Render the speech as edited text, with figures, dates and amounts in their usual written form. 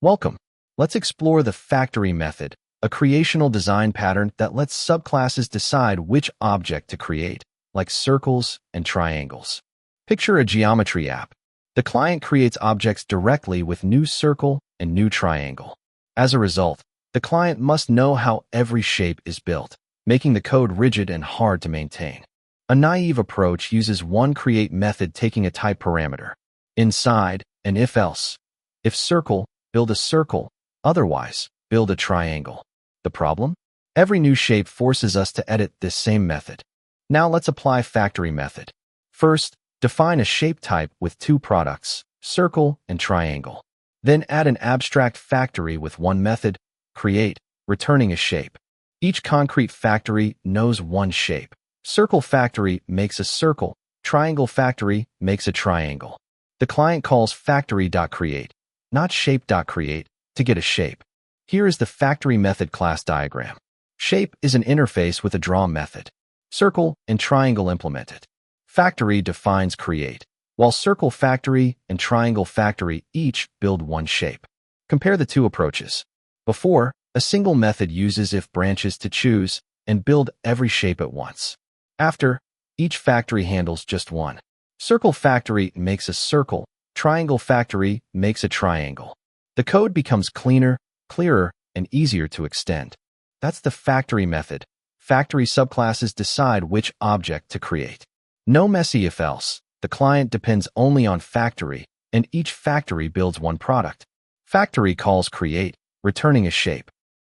Welcome. Let's explore the factory method, a creational design pattern that lets subclasses decide which object to create, like circles and triangles. Picture a geometry app. The client creates objects directly with new circle and new triangle. As a result, the client must know how every shape is built, making the code rigid and hard to maintain. A naive approach uses one create method taking a type parameter. Inside, an if-else. If circle, build a circle, otherwise, build a triangle. The problem? Every new shape forces us to edit this same method. Now let's apply factory method. First, define a shape type with two products, circle and triangle. Then add an abstract factory with one method, create, returning a shape. Each concrete factory knows one shape. Circle factory makes a circle, triangle factory makes a triangle. The client calls factory.create, not shape.create, to get a shape. Here is the factory method class diagram. Shape is an interface with a draw method. Circle and triangle implement it. Factory defines create, while circle factory and triangle factory each build one shape. Compare the two approaches. Before, a single method uses if branches to choose and build every shape at once. After, each factory handles just one. Circle factory makes a circle, triangle factory makes a triangle. The code becomes cleaner, clearer, and easier to extend. That's the factory method. Factory subclasses decide which object to create. No messy if-else. The client depends only on factory, and each factory builds one product. Factory calls create, returning a shape.